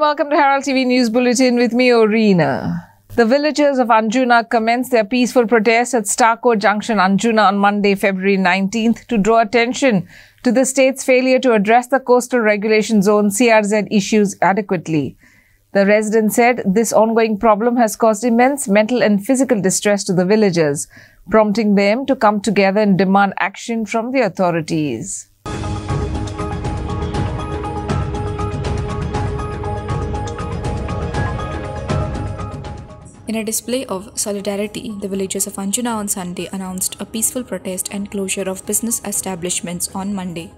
welcome to Herald TV News Bulletin with me, Orina. The villagers of Anjuna commenced their peaceful protest at Starcourt Junction, Anjuna on Monday, February 19th to draw attention to the state's failure to address the Coastal Regulation Zone CRZ issues adequately. The residents said this ongoing problem has caused immense mental and physical distress to the villagers, prompting them to come together and demand action from the authorities. In a display of solidarity, the villagers of Anjuna on Sunday announced a peaceful protest and closure of business establishments on Monday.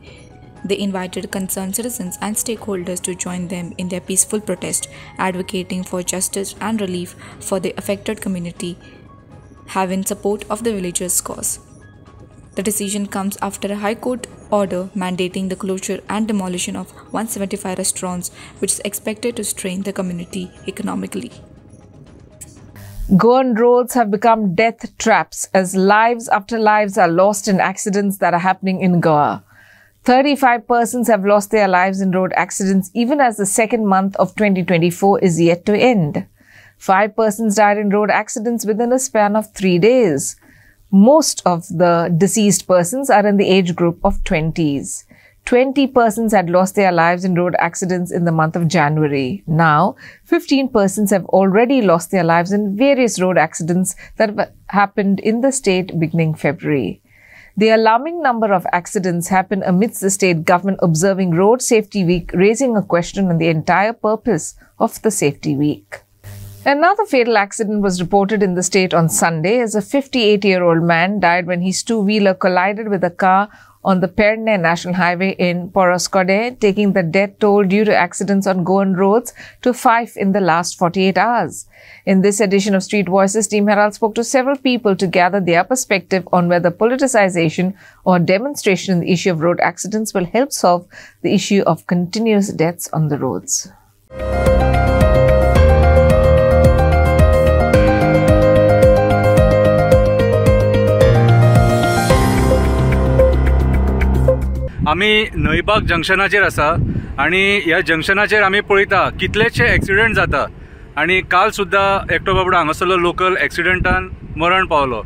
They invited concerned citizens and stakeholders to join them in their peaceful protest, advocating for justice and relief for the affected community, having support of the villagers' cause. The decision comes after a High Court order mandating the closure and demolition of 175 restaurants, which is expected to strain the community economically. Goan roads have become death traps as lives after lives are lost in accidents that are happening in Goa. 35 persons have lost their lives in road accidents even as the second month of 2024 is yet to end. 5 persons died in road accidents within a span of 3 days. Most of the deceased persons are in the age group of 20s. 20 persons had lost their lives in road accidents in the month of January. Now, 15 persons have already lost their lives in various road accidents that have happened in the state beginning February. The alarming number of accidents happen amidst the state government observing Road Safety Week, raising a question on the entire purpose of the Safety Week. Another fatal accident was reported in the state on Sunday as a 58-year-old man died when his two-wheeler collided with a car on the Perne National Highway in Poroskode, taking the death toll due to accidents on Goan roads to 5 in the last 48 hours. In this edition of Street Voices, Team Herald spoke to several people to gather their perspective on whether politicization or demonstration in the issue of road accidents will help solve the issue of continuous deaths on the roads. आम्ही नईबाग जंक्शनाचेर आसा आणि ह्या जंक्शनाचेर आम्ही पळयता कितलेशे accident जाता आणि काल सुद्धा एकटो बाबडो हांगासरलो लोकल एक्सिडेंटान मरण पावलो.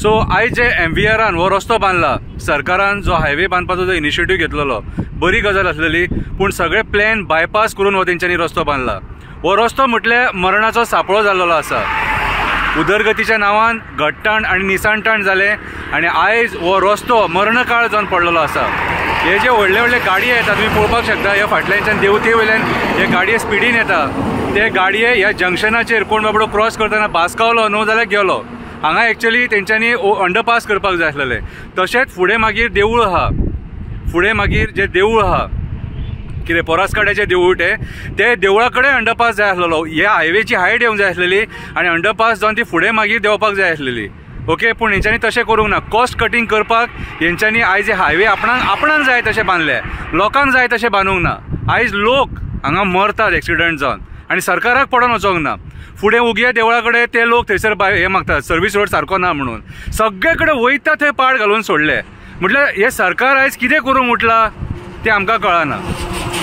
सो आयज जे MVRन हो रस्तो बांदला, सरकारान जो हायवे बांदपाचो जो इनिशिएटीव घेतलेलो बरी गजाल आसलेली, पूण सगळे प्लॅन बायपास करून हो तेंच्यांनी रस्तो बांदला. हो रस्तो म्हटल्यार मरणाचो सापळो जाल्लो आसा. उदरगतीच्या नांवान घट्टाण आणि निसाणटाण जाले आणि आयज हो रस्तो मरणकाळ जावन पडलेलो आसा. हे जे व्हडले व्हडले गाडये येतात तुम्ही पळोवपाक शकता, ह्या फाटल्याच्यान देवते वयल्यान हे गाडये स्पिडीन येता. ते गाडये ह्या जंक्शनाचेर कोण बाबडो क्रॉस करतना भासकावलो न्हू जाल्यार गेलो. हांगा एक्चुअली तेंच्यांनी अंडरपास करपाक जाय आसलेले. तशेंच फुडें मागीर देवूळ आहा, फुडें मागीर जे देवूळ आहा कितें परासकाड्याचें देवूळ ते देवळा कडेन अंडरपास जाय आसलेलो. ह्या हायवेची हायट येवंक जाय आसलेली आणि अंडरपास जावन ती फुडें मागीर देंवपाक जाय आसलेली. ओके, पूण हेंच्यांनी तशें करूंक ना. कॉस्ट कटींग करपाक हेंच्यांनी आयज हायवे आपणाक जाय तशें बांदले, लोकांक जाय तशें बांदूंक ना. आयज लोक हांगा मरतात एक्सिडेंट जावन आणि सरकाराक पडोन वचोंक ना. फुडें उगया देवळा कडेन ते लोक थंयसर हे मागतात सर्वीस रोड सारको ना म्हणून. सगळे कडेन वयता थंय पाड घालून सोडले. म्हटल्यार हे सरकार आयज कितें करूंक उठला तें आमकां कळना.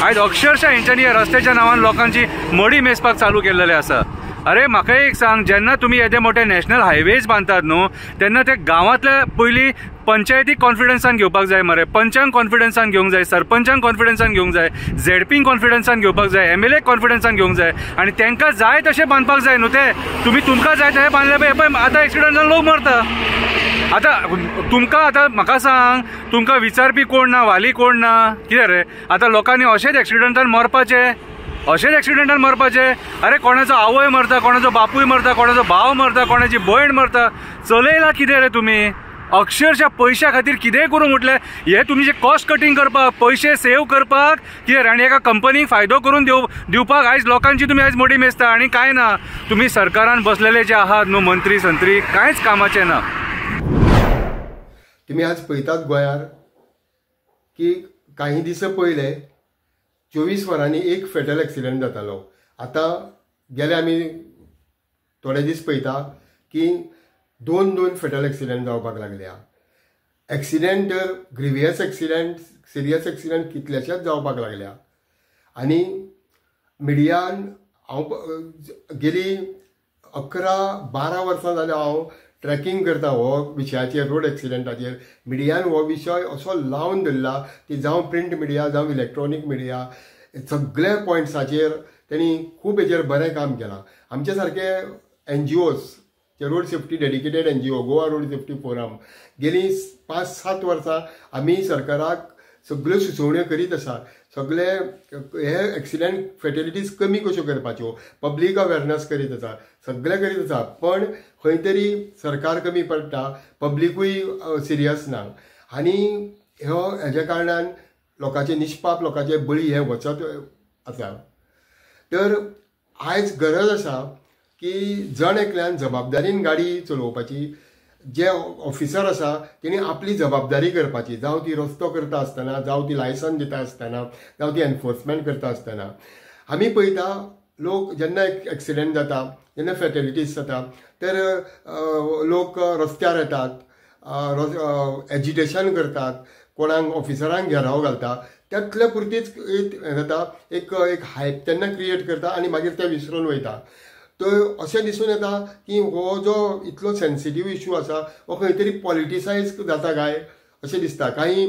आयज अक्षरशः हेंच्यांनी ह्या रस्त्याच्या नांवान लोकांची मडी मेजपाक चालू केल्लेले आसा. अरे म्हाका एक सांग, जेन्ना तुमी येदे मोठे नॅशनल हायवेज बांदतात न्हू, तेन्ना ते गांवांतल्या पयलीं पंचायतीक कॉन्फिडन्सान घेवपाक जाय मरे. पंचांक कॉन्फिडन्सान घेवंक जाय, सरपंचांक कॉन्फिडन्सान घेवंक जाय, ZPंक कॉन्फिडन्सान घेवपाक जाय, MLAक कॉन्फिडन्सान घेवंक जाय आणि तांकां जाय तशें बांदपाक जाय न्हू. ते तुमकां जाय तशें बांदले पळय आतां एक्सिडेंट जावन लोक मरता. आतां तुमकां आतां म्हाका सांग, तुमकां विचारपी कोण ना, वाली कोण ना, कितें रे? आतां लोकांनी अशेंच एक्सिडेंटान मरपाचें, अशेंच एक्सिडेंटान मरपाचें? अरे कोणाचो आवय मरता, कोणाचो बापूय मरता, कोणाचो भाव मरता, कोणाची भयण मरता. चलयला कितें रे तुमी? अक्षरशः पैशा खातीर कितेंय करूंक म्हटलें. हे तुमी जे कॉस्ट कटींग करपाक, पयशे सेव करपाक कितें रे, आनी एका कंपनीक फायदो करून दिवपाक आयज लोकांची तुमी आयज मोडी मेजता आनी कांय ना. तुमी सरकारान बसलेले जे आहात न्हू मंत्री संत्री, कांयच कामाचे ना. तुम्ही आज पळयतात गोंयार की काही दीस पयले 24 वरांनी एक फेटल एक्सिडेंट जातालो. आतां गेले आमी थोडे दीस पळयता की दोन फेटल एक्सिडेंट जावपाक लागल्या. एक्सिडेंट ग्रिवियस एक्सिडेंट, सिरियस एक्सिडेंट कितलेशेच जावपाक लागल्या. आनी मिडियान हांव गेली 11-12 वर्सां जाली हांव ट्रॅकिंग करता हो विशयाचेर, रोड एक्सिडेंटाचेर. मिडियान हो विशय असो लावन धरला की जावं प्रिंट मिडिया जावं इलेक्ट्रॉनीक मिडिया, सगळ्या पॉयंट्साचेर तेणी खूब हेचेर बरें काम केलां. आमचे सारके NGOs, road safety dedicated NGO, Goa road safety forum, गेली 5-7 वर्सां आमी सरकाराक सगळ्यो सुचोवण्यो करीत आसा. सगळे हे एक्सिडेंट फॅटिलिटीज कमी कश्यो करपाच्यो, पब्लीक अवेरनस करीत आसा, सगळे करीत आसा. पण खंय तरी सरकार कमी पडटा, पब्लीकूय सिरियस ना. आनी हेज्या कारणान लोकांचे निश्पाप लोकांचे बळी हे वचत आसा. तर आयज गरज आसा की जण एकल्यान जबाबदारीन गाडी चलोवपाची. जे ऑफिसर आसा तेणी आपली जबाबदारी करपाची, जावं ती रस्तो करता आसतना, जावं ती लायसन दिता आसतना, जावं ती एनफोर्समेंट करता आसतना. आमी पळयता लोक जेन्ना एक्सिडेंट जाता, जेन्ना फॅटिलिटीज जाता, तर लोक रस्त्यार येतात, एजिटेशन करतात, कोणाक ऑफिसरांक घेराव घालता. त्यातल्या पुरतीच हें जाता, एक हायप तेन्ना क्रिएट करता आनी मागीर ते विसरून वयता. तर अशें दिसून येता की हो जो इतलो सेन्सिटीव इश्यू आसा हो खंय तरी पॉलिटिसायज जाता काय अशें दिसता. काही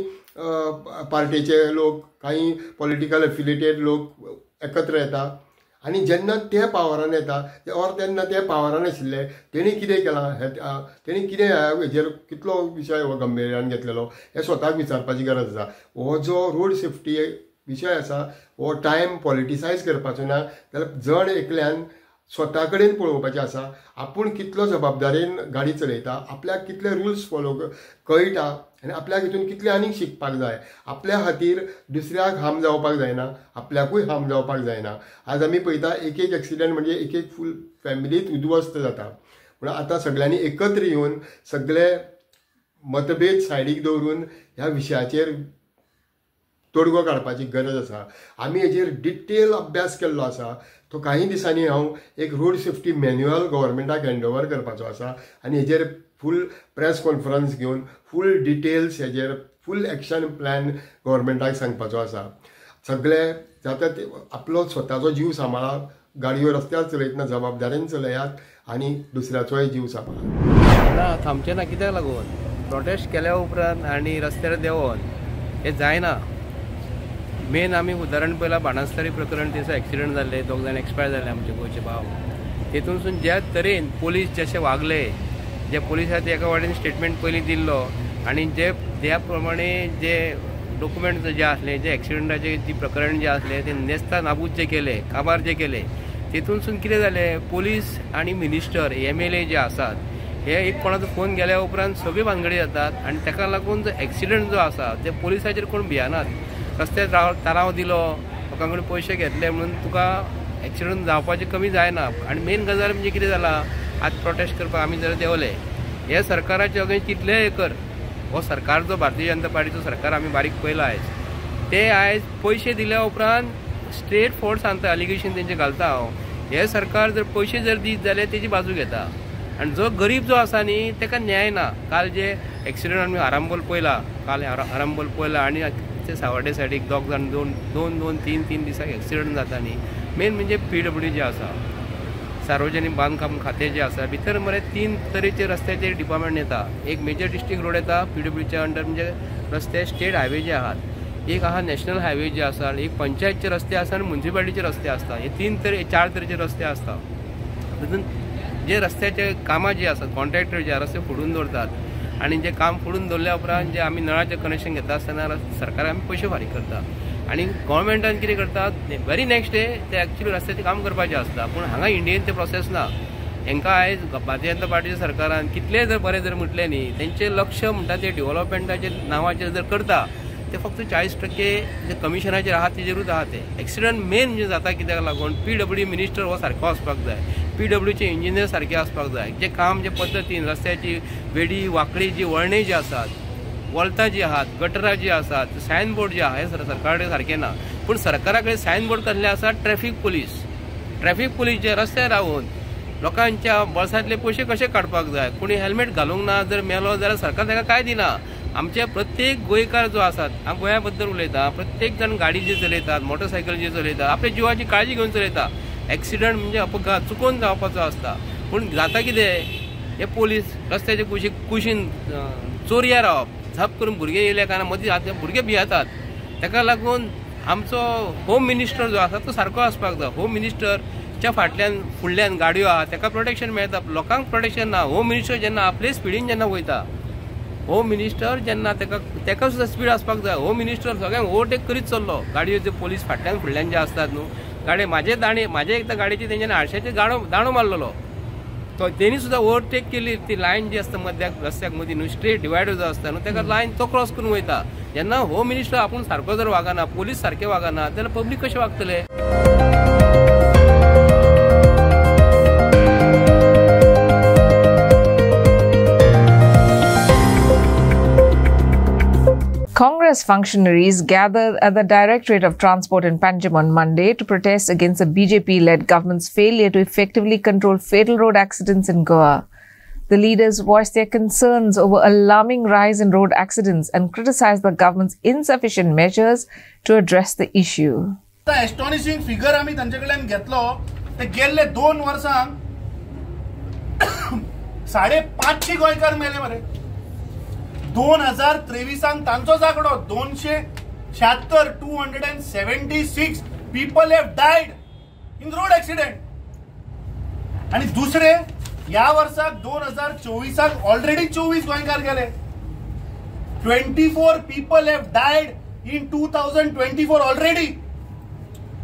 पार्टीचे लोक, काही पॉलिटिकल एफिलिएटेड लोक एकत्र येता आनी जेन्ना ते पावरान येता ऑर तेन्ना ते पावरान आशिल्ले तेणी कितें केलां, तेणी कितें हेजेर कितलो विशय हो गंभीर्यान घेतलेलो हें स्वताक विचारपाची गरज आसा. हो जो रोड सेफ्टी विशय आसा हो टायम पॉलिटिसायज करपाचो ना, जाल्यार जण एकल्यान स्वता कडेन पळोवपाचें आसा. आपूण कितलो जबाबदारेन गाडी चलयता, आपल्याक कितले रुल्स फॉलो कळटा आनी आपल्याक हितून कितले आनीक शिकपाक जाय. आपल्या खातीर दुसऱ्याक हार्म जावपाक जायना, आपल्याकूय हार्म जावपाक जायना. आज आमी पळयता एक एक्सिडेंट म्हणजे एक फूल फॅमिलीत उद्ध्वस्त जाता. पूण आतां सगळ्यांनी एकत्र येवन सगळे मतभेद सायडीक दवरून ह्या विशयाचेर तोडगो काडपाची गरज आसा. आमी हेजेर डिटेल अभ्यास केल्लो आसा. तो काही दिसांनी हांव एक रोड सेफ्टी मॅन्युअल गव्हर्मेंटाक हँडओवर करपाचो आसा आनी हेजेर फूल प्रेस कॉन्फरन्स घेवन फूल डिटेल्स हेजेर फूल एक्शन प्लॅन गव्हर्मेंटाक सांगपाचो आसा. सगळे जाता ते आपलो स्वताचो जीव सांबाळा, गाडयो रस्त्यार चलयतना जबाबदारेन चलयात आनी दुसऱ्याचोय जीव सांबाळा. थांबचें ना कित्याक लागून प्रोटेस्ट केल्या उपरांत आनी रस्त्यार देंवन हें जायना. मेन आमी उदाहरण पळयलां बाणस्तारी प्रकरण, दिसा एक्सिडेंट जाल्ले, 2 जाण एक्सपायर जाले आमचे गोंयचे भाव. तेतूनसून ज्या तरेन पोलीस जशे वागले, जे पोलिसांनी एका वाटेन स्टेटमेंट पयलीं दिल्लो आनी जे त्या प्रमाणे जे डॉक्युमेंट जे आसले, जे एक्सिडेंटाचे जी प्रकरण जे आसले ते नेस्ता नाबूद जे केले, काबार जे केले, तेतूनसून कितें जालें, पोलीस आनी मिनिस्टर MLA जे आसात हे एक कोणाचो फोन गेल्या उपरांत सगळी भानगडी जातात आनी ताका लागून जो एक्सिडेंट जो आसा ते पोलिसाचेर कोण भियानात. रस्त्यार ताराव दिलो, लोकां कडेन पयशे घेतले म्हणून तुका एक्सिडेंट जावपाचें कमी जायना. आनी मेन गजाल म्हणजे कितें जालां, आज प्रोटेस्ट करपाक आमी जर देंवले, हे सरकाराचे अगेन्स्ट कितलेय कर, हो सरकार जो भारतीय जनता पार्टीचो सरकार आमी बारीक पयला आयज, ते आयज पयशे दिल्या उपरांत स्ट्रेट फॉर्ड सांगता, एलिगेशन तेंचे घालता हांव, हे सरकार जर पयशे जर दीत जाल्यार तेजी बाजू घेता. आनी जो गरीब जो आसा न्ही ताका न्याय ना. काल जे एक्सिडेंट आमी आरांबोल पयला, काल आरांबोल पयला आनी सावड्डे सायडीक 2 जाण 2-3 दिसाक एक्सिडेंट जाता न्ही. मेन म्हणजे PWD जे आसा, सार्वजनीक बांदकाम खातें जे आसा, भितर मरे 3 तरेचे रस्त्याचे डिपार्टमेंट येता. एक मेजर डिस्ट्रिक्ट रोड येता PWDच्या अंडर, म्हणजे रस्ते स्टेट हायवे जे आहात, एक आहा नॅशनल हायवे जे आसा, एक पंचायतचे रस्ते आसा आनी म्युनिसिपालिटीचे रस्ते आसता. हे 4 तरेचे रस्ते आसता. तितून जे रस्त्याचे कामां जी आसात, कॉन्ट्रॅक्टर जे रस्ते फोडून दवरतात आनी जे काम फोडून दवरल्या उपरांत जे आमी नळाचें कनेक्शन घेता आसतना सरकार आमी पयशे फारीक करता आनी गव्हर्मेंटान कितें करतात, वेरी नेक्स्ट डे ते एक्चुअली रस्त्याचें काम करपाचें आसता. पूण हांगा इंडियेन ते प्रोसेस ना. हांकां आयज भारतीय जनता पार्टीच्या सरकारान कितलें जर बरें जर म्हटलें न्ही, तेंचें लक्ष म्हणटा ते डेव्हलपमेंटाच्या नांवाचेर जर करता ते फक्त 40% जे कमिशनाचेर आहात तेजेरूच आहा. ते एक्सिडेंट मेन म्हणजे जाता कित्याक लागून PWD मिनिस्टर हो सारको आसपाक जाय, PWDचे इंजिनियर सारके आसपाक जाय. जे काम जे पद्दतीन रस्त्याची वेडी वांकडी जी वळणी जी आसात, वळतां जी आहात, गटरां जी आसात, सायन बोर्ड जे आहा, हे सरकारा कडेन सारकें ना. पूण सरकारा कडेन सायन बोर्ड कसले आसा, ट्रॅफीक पुलीस जे रस्त्यार रावून लोकांच्या बळसांतले पयशे कशे काडपाक जाय, कोणी हेल्मेट घालूंक ना जर मेलो जाल्यार सरकार ताका काय दिना. आमचे प्रत्येक गोंयकार जो आसात, हांव गोंया बद्दल उलयता, प्रत्येक जण गाडी जी चलयतात, मोटरसायकल जी चलयतात, आपल्या जिवाची काळजी घेवन चलयता. एक्सिडंट म्हणजे अपघात चुकून जावपाचो आसता, पूण जाता कितें, हे पोलीस रस्त्याचे कुशीन चोरया रावप, झप करून भुरगे येयले काय मदीं भुरगे भियेतात. ताका लागून आमचो होम मिनिस्टर जो आसा तो सारको आसपाक जाय. होम मिनिस्टरच्या फुडल्यान गाडयो आहा ताका प्रोटेक्शन मेळटा, लोकांक प्रोटेक्शन ना. होम मिनिस्टर जेन्ना आपले स्पिडीन जेन्ना वयता, होम मिनिस्टर जेन्ना ताका सुद्दां स्पीड आसपाक जाय. होम मिनिस्टर सगळ्यांक ओवरटेक करीत चल्लो. गाडयो जे पोलीस फाटल्यान फुडल्यान जे आसतात न्हू, गाडी म्हाजे एकदा गाडयेची तेंच्यानी आरशाचेर दांडो मारलेलो, तो तेणी सुद्दां ओवरटेक केली. ती लायन जी आसता मध्याक रस्त्याक मदीं न्हू, स्ट्रेट डिवायडर जो आसता न्हू, ताका लायन तो क्रॉस करून वयता. जेन्ना होम मिनिस्टर आपूण सारको जर वागना, पोलीस सारके वागना, जाल्यार पब्लीक कशें वागतले? Congress functionaries gathered at the Directorate of Transport in Panjim on Monday to protest against the BJP-led government's failure to effectively control fatal road accidents in Goa. The leaders voiced their concerns over alarming rise in road accidents and criticized the government's insufficient measures to address the issue. The astonishing figure आम्ही त्यांच्याकडून घेतलो ते गेल्ले 2 वर्सांक 550 गोंयकार मेले मरे. 2023 तांचोच आंकडो 276 people have died in road accident. आणि दुसरे या वर्षाक 2024 ऑलरेडी 24 गोंयकार गेले. 24 people have died in 2024 already.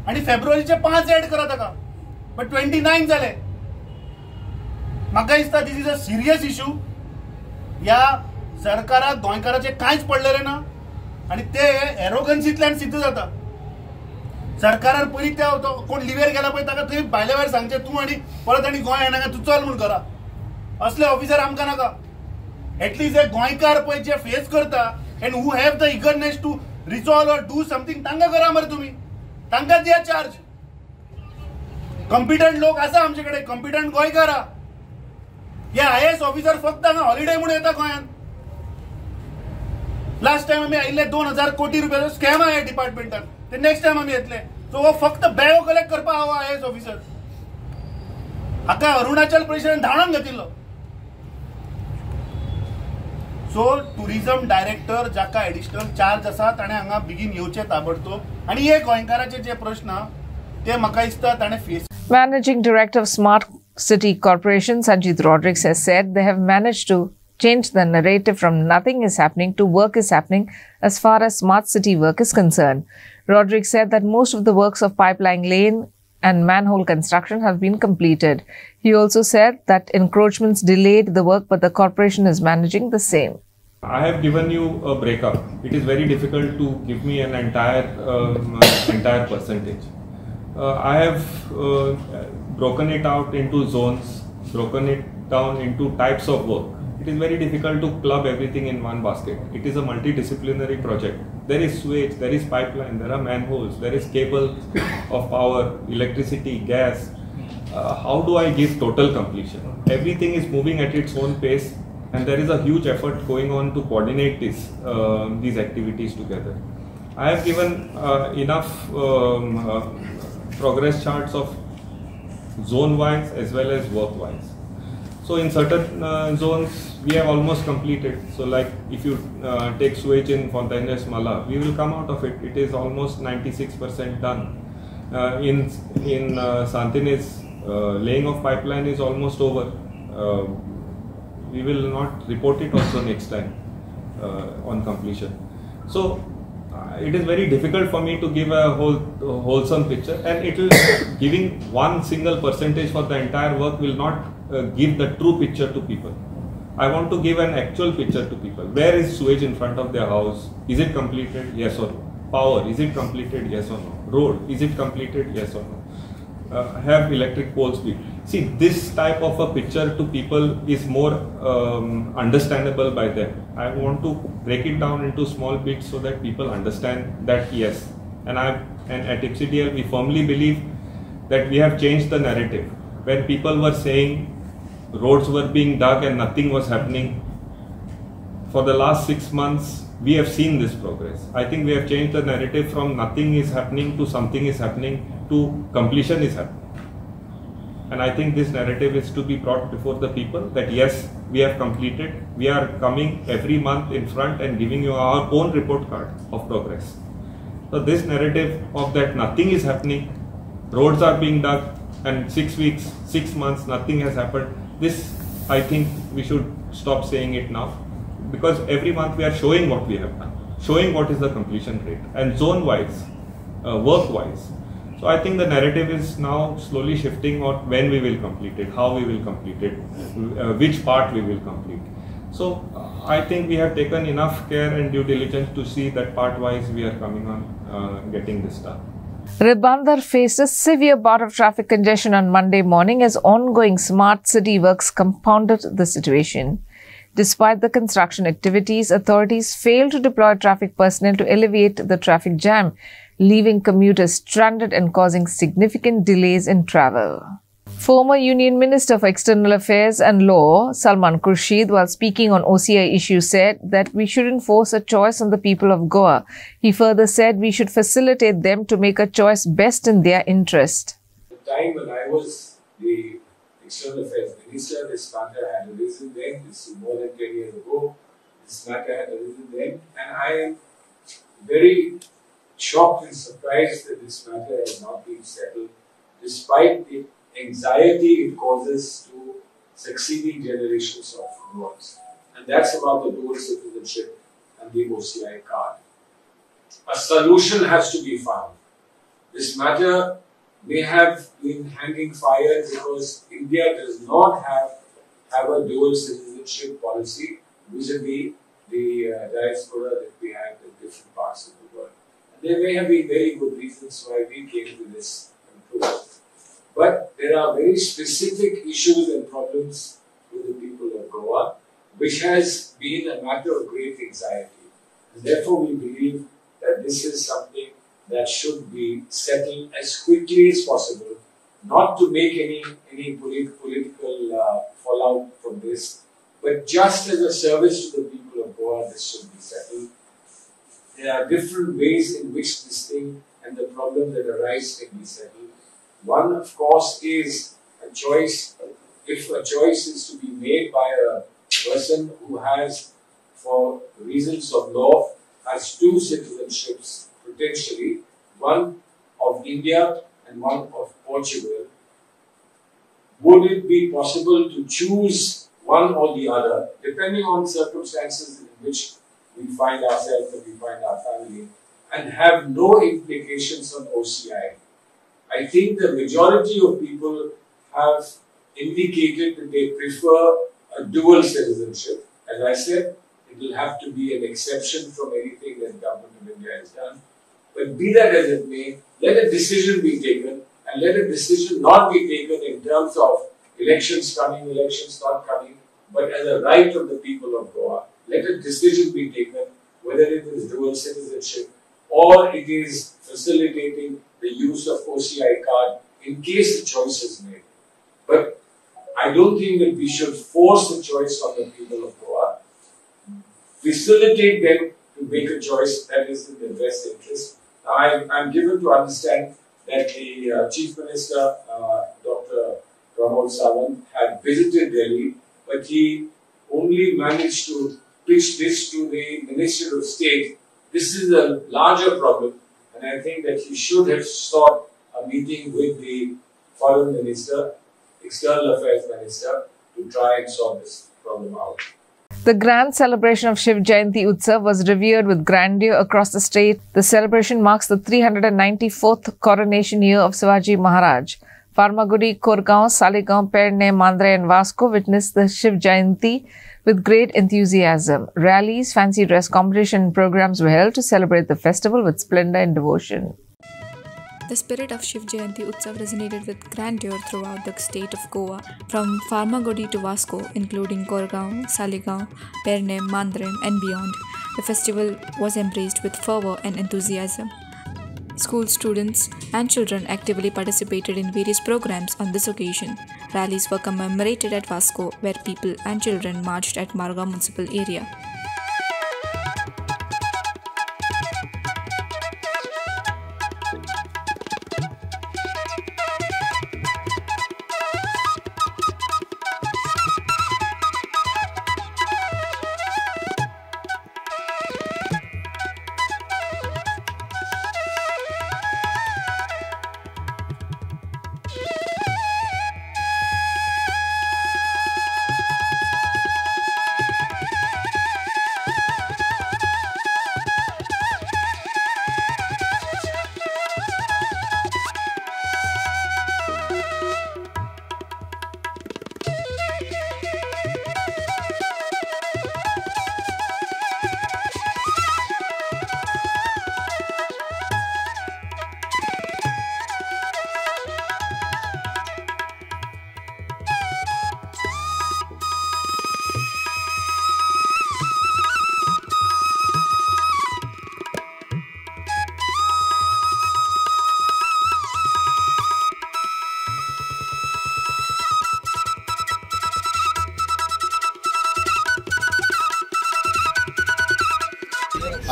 आणि फेब्रुवारीचे 5 ऍड करा ताका, बट 29 जाले. म्हाका दिसता this is a serious issue. या सरकाराक गोंयकाराचे कांयच पडलेले ना आणि ते एरोगन्सींतल्यान सिद्ध जाता. सरकारान पयलीं त्या कोण लिव्हेर गेला पळय ताका थंय भायले भायर सांगचे तूं आनी परत आनी गोंय येनाका, तूं चल म्हूण करा. असले ऑफिसर आमकां नाका. एटलीस्ट हे गोंयकार पळय जे फेस करता and who have the eagerness to resolve or do something, तांकां करा मरे तुमी, तांकां दिया चार्ज. कॉम्पिटंट लोक आसा आमचे कडेन, कॉम्पिटंट गोंयकार आहा. हे IAS ऑफिसर फक्त हांगा हॉलिडे म्हणून येता गोंयांत. लास्ट टाइम आम्ही आयिल्ले 2000 कोटी रुपयाचो स्कॅम आहे डिपार्टमेंटान, ते नेक्स्ट टाइम आम्ही येतले. सो हो फक्त बॅगो कलेक्ट करपा हांव IAS ऑफिसर. हाका अरुणाचल प्रदेशान धांवून घेतिल्लो. सो टुरिझम डायरेक्टर जाका एडिशनल चार्ज आसा ताणें हांगा बेगीन येवचें ताबडतोब. आणि हे गोंयकाराचे जे प्रश्न ते म्हाका दिसता ताणें face. Managing Director of Smart City Corporation Sanjit Rodrigues has said they have managed to change the narrative from nothing is happening to work is happening as far as smart city work is concerned. Rodrigues said that most of the works of pipeline lane and manhole construction have been completed. He also said that encroachments delayed the work, but the corporation is managing the same. I have given you a breakup. It is very difficult to give me an entire percentage. I have broken it out into zones, broken it down into types of work. It is very difficult to club everything in one basket. It is a multidisciplinary project. There is sewage, there is pipeline, there are manholes, there is cables of power, electricity, gas. How do I give total completion? Everything is moving at its own pace, and there is a huge effort going on to coordinate these activities together. I have given enough progress charts of zone-wise as well as work-wise. So in certain zones we have almost completed. So like if you take sewage in Fontaines Mala, we will come out of it. It is almost 96% done. In Santines, laying of pipeline is almost over. We will not report it also next time on completion. So it is very difficult for me to give a wholesome picture, and it will giving one single percentage for the entire work will not give the true picture to people. I want to give an actual picture to people. Where is sewage in front of their house? Is it completed? Yes or no? Power, is it completed? Yes or no? Road, is it completed? Yes or no? Have electric poles been? See, this type of a picture to people is more understandable by them. I want to break it down into small bits so that people understand that yes. And at IPCDL we firmly believe that we have changed the narrative. When people were saying roads were being dug and nothing was happening, for the last 6 months, we have seen this progress. I think we have changed the narrative from nothing is happening to something is happening to completion is happening. And I think this narrative is to be brought before the people that yes, we have completed. We are coming every month in front and giving you our own report card of progress. So this narrative of that nothing is happening, roads are being dug, and 6 weeks, 6 months, nothing has happened. This, I think we should stop saying it now, because every month we are showing what we have done, showing what is the completion rate, and zone-wise, work-wise. So I think the narrative is now slowly shifting on when we will complete it, how we will complete it, which part we will complete. So I think we have taken enough care and due diligence to see that part-wise we are coming on getting this done. Ribandar faced a severe bout of traffic congestion on Monday morning as ongoing smart city works compounded the situation. Despite the construction activities, authorities failed to deploy traffic personnel to alleviate the traffic jam, leaving commuters stranded and causing significant delays in travel. Former Union Minister for External Affairs and Law, Salman Khurshid, while speaking on OCI issues, said that we shouldn't force a choice on the people of Goa. He further said we should facilitate them to make a choice best in their interest. The time when I was the External Affairs Minister, this matter had arisen then. This is more than 10 years ago. This matter had arisen then, and I am very shocked and surprised that this matter has not been settled, despite the anxiety it causes to succeeding generations of Goans. And that's about the dual citizenship and the OCI card. A solution has to be found. This matter may have been hanging fire because India does not have a dual citizenship policy vis-a-vis the diaspora that we have in different parts of the world. And there may have been very good reasons why we came to this conclusion. But there are very specific issues and problems with the people of Goa, which has been a matter of great anxiety. And therefore, we believe that this is something that should be settled as quickly as possible, not to make any political fallout from this, but just as a service to the people of Goa, this should be settled. There are different ways in which this thing and the problems that arise can be settled. One, of course, is a choice. If a choice is to be made by a person who has, for reasons of law, has two citizenships potentially, one of India and one of Portugal, would it be possible to choose one or the other, depending on circumstances in which we find ourselves and we find our family, and have no implications on OCI? I think the majority of people have indicated that they prefer a dual citizenship. As I said, it will have to be an exception from anything that the government of India has done. But be that as it may, let a decision be taken, and let a decision not be taken in terms of elections coming, elections not coming, but as a right of the people of Goa. Let a decision be taken, whether it is dual citizenship or it is facilitating the use of OCI card in case the choice is made. But I don't think that we should force a choice on the people of Goa. Facilitate them to make a choice that is in their best interest. I'm given to understand that the Chief Minister, Dr. Pramod Sawant, had visited Delhi, but he only managed to pitch this to the Minister of State. This is a larger problem, and I think that he should have sought a meeting with the Foreign Minister, External Affairs Minister, to try and sort this problem out. The grand celebration of Shiv Jayanti Utsav was revered with grandeur across the state. The celebration marks the 394th coronation year of Shivaji Maharaj. Farmagudi, Korgaon, Saligaon, Perne, Mandre and Vasco witnessed the Shiv Jayanti with great enthusiasm. Rallies, fancy dress competition and programs were held to celebrate the festival with splendor and devotion. The spirit of Shiv Jayanti Utsav resonated with grandeur throughout the state of Goa, from Farmagudi to Vasco, including Korgaon, Saligaon, Perne, Mandre and beyond. The festival was embraced with fervour and enthusiasm. School students and children actively participated in various programs on this occasion. Rallies were commemorated at Vasco, where people and children marched at Marga municipal area.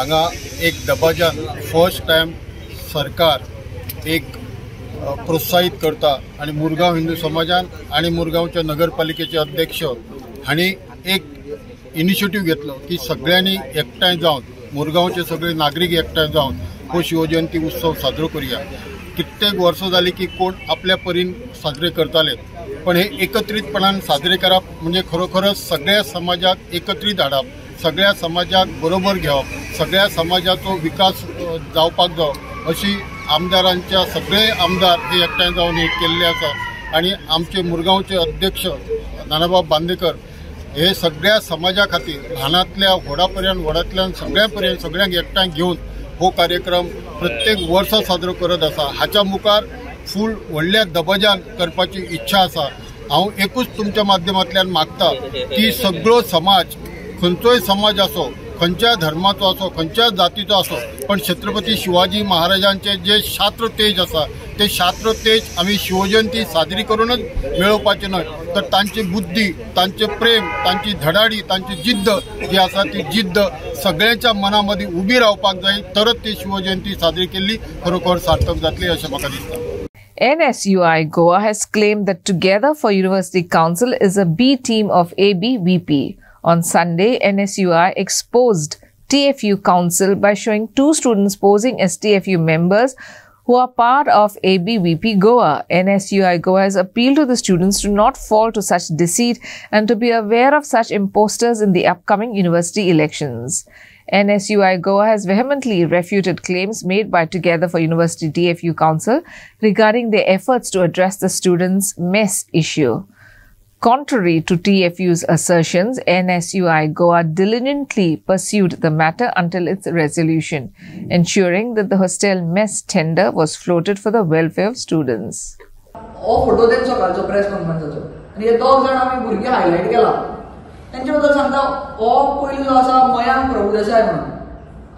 हांगा एक दबाज्यान first time सरकार एक प्रोत्साहित करता आणि मुरगांव हिंदू समाजान आणि मुरगांवच्या नगरपालिकेचे अध्यक्ष हांणी एक इनिशिएटिव्ह घेतलो की सगळ्यांनी एकठांय जावन मुरगांवचे सगळे नागरिक एकठांय जावन हो शिवजयंती उत्सव साजरो करूया. कित्येक वर्सां जाली की कोण आपल्या परीन साजरे करताले, पण हे एकत्रितपणान साजरे करप म्हणजे खरोखरच सगळ्या समाजाक एकत्रित हाडप, सगळ्या समाजाक बरोबर घेवप, सगळ्या समाजाचो विकास जावपाक जाय अशी आमदारांच्या सगळे आमदार हे एकठांय जावन हे केल्ले आसा. आणि आमचे मुरगांवचे अध्यक्ष नानाबाब बांदेकर हे सगळ्या समाजा खातीर ल्हानांतल्या व्हडांतल्यान सगळ्यांक एकठांय घेवन हो कार्यक्रम प्रत्येक वर्सा साजरो करत आसा. हाच्या मुखार फूल व्हडल्या दबाज्यान करपाची इच्छा आसा. हांव एकूच तुमच्या माध्यमांतल्यान मागता की सगळो समाज, खंयचोय समाज आसो, खंयच्या धर्माचो आसो, खंयच्या जातीचो आसो, पण छत्रपती शिवाजी महाराजांचे जे शास्त्र तेज आसा ते शास्त्र तेज आमी शिवजयंती साजरी करूनच मेळोवपाचे न्हय, तर तांची बुद्धी, तांचे प्रेम, तांची धडाडी, तांची जिद्द जी आसा ती जिद्द सगळ्यांच्या मनामध्ये उबी रावपाक जाय, तरच ती शिवजयंती साजरी केल्ली खरोखर सार्थक जातली अशें म्हाका दिसता. NSUI Goa has claimed that Together for University Council is a B team of ABVP. On Sunday, NSUI exposed TFU Council by showing two students posing as TFU members who are part of ABVP Goa. NSUI Goa has appealed to the students to not fall to such deceit and to be aware of such imposters in the upcoming university elections. NSUI Goa has vehemently refuted claims made by Together for University TFU Council regarding their efforts to address the students' mess issue. Contrary to TFU's assertions, NSUI Goa diligently pursued the matter until its resolution, ensuring that the hostel mess tender was floated for the welfare of students. Photo देन सकाळचो press कॉन्फरन्साचो आनी हे दोग जाण आमी भुरगे highlight केला. तेंच्या बद्दल सांगता हो पयलो जो आसा मयांक प्रभुदेसाय म्हणून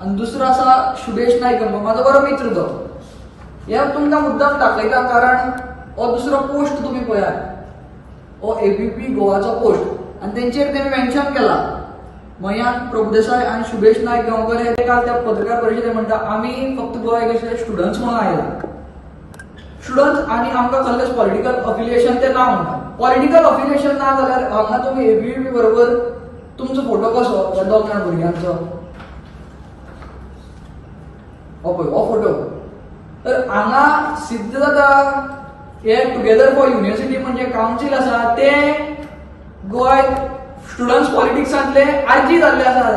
आनी दुसरो आसा शुभेश नायक म्हणून, म्हाजो बरो मित्र तो. हे तुमकां मुद्दाम दाखयता कारण हो दुसरो पोस्ट तुमी पळयात, हो एबीपी गोवाचो पोस्ट आनी तेंचेर तेमी मेन्शन केला मयांक प्रभुदेसाय आनी शुभेश नायक गांवकर हे काल त्या पत्रकार परिशदेंत म्हणटा आमी फक्त गोंयाक अशे स्टुडंट्स म्हणून आयला. स्टुडंट्स आनी आमकां कसलेच पॉलिटिकल अफिलिएशन ते ना म्हणटा. पॉलिटिकल अफिलिएशन ना जाल्यार हांगा तुमी एबीवीपी बरोबर तुमचो फोटो कसो ह्या दोग जाण भुरग्यांचो, हो पळय हो फोटो. तर हांगा सिद्ध जाता हे टुगेदर फॉर युनिव्हर्सिटी म्हणजे कावन्सील आसा ते गोंय स्टुडंट्स पॉलिटिक्सांतले आर्जी जाल्ले आसा.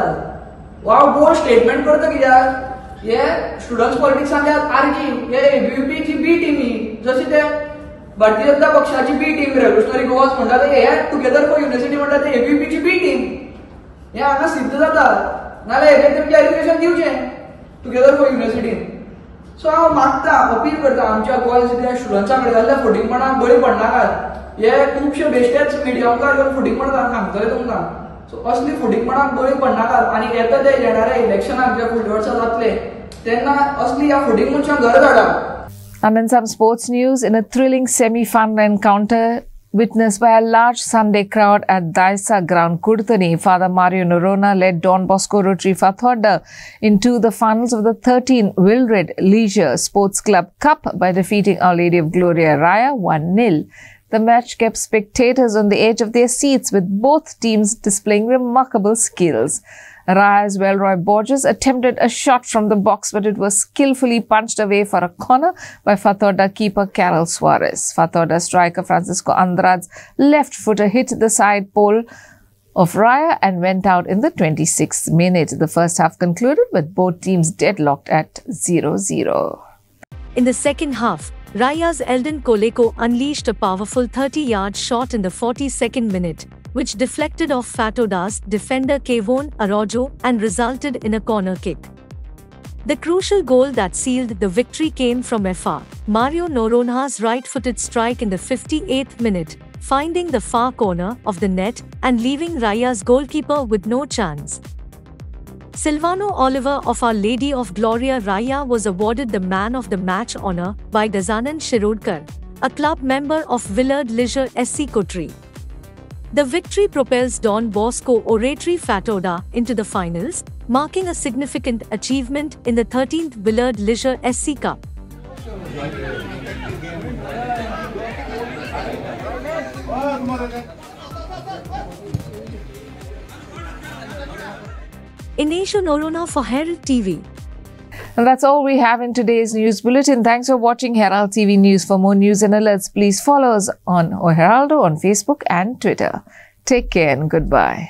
हांव बोल्ड स्टेटमेंट करता कित्याक हे स्टुडंट्स पॉलिटिक्सांतले आर्जी हे एबीवीपीची बी टीमी, जशी ते भारतीय जनता पक्षाची बी टीम रेव्होल्युशनरी गोवास म्हणटा हे टुगेदर फॉर युनिव्हर्सिटी म्हणटा ते एबीवीपीची बी टीम. हे हांगा सिद्ध जाता, नाल्यार हेजेर तेमचें क्लॅरिफिकेशन दिवचें टुगेदर फॉर युनिव्हर्सिटीन. सो हांव मागता, अपील करता आमच्या गोंय स्टुडंट्सां कडेन जाल्ल्या फुटींगपणाक बळी पडनाकात. हे खुबशे बेश्टेच मिडियमकार घेवन फुटींगपण सांगतले तुमकां. सो असली फुटींगपणाक बळी पडनाकात आनी येता ते येणाऱ्या इलेक्शनाक जे फुडल्या वर्सा जातले तेन्ना असली ह्या फुटींग मनशांक घर धाडा. And in some sports news, in a thrilling semi-final encounter witnessed by a large Sunday crowd at Daisa Ground, Kurtani, Father Mario Noronha led Don Bosco Rotary Fathoda into the finals of the 13 Wilred Leisure Sports Club Cup by defeating Our Lady of Gloria Raya 1-0. The match kept spectators on the edge of their seats, with both teams displaying remarkable skills. Raya's Welroy Borges attempted a shot from the box, but it was skillfully punched away for a corner by Fathoda keeper Carol Suarez. Fathoda striker Francisco Andrade's left footer hit the side pole of Raya and went out in the 26th minute. The first half concluded with both teams deadlocked at 0-0. In the second half, Raya's Eldon Koleko unleashed a powerful 30-yard shot in the 42nd minute, which deflected off Fathoda's defender Kevon Araujo and resulted in a corner kick. The crucial goal that sealed the victory came from FR Mario Noronha's right-footed strike in the 58th minute, finding the far corner of the net and leaving Raya's goalkeeper with no chance. Silvano Oliver of Our Lady of Gloria Raya was awarded the Man of the Match honour by Gazanand Shirodkar, a club member of Willard Leisure SC Kotri. The victory propels Don Bosco Oratory Fatoda into the finals, marking a significant achievement in the 13th Willard Leisure SC Cup. Inesha Norona for Herald TV. And that's all we have in today's news bulletin. Thanks for watching Herald TV News. For more news and alerts, please follow us on Heraldo on Facebook and Twitter. Take care and goodbye.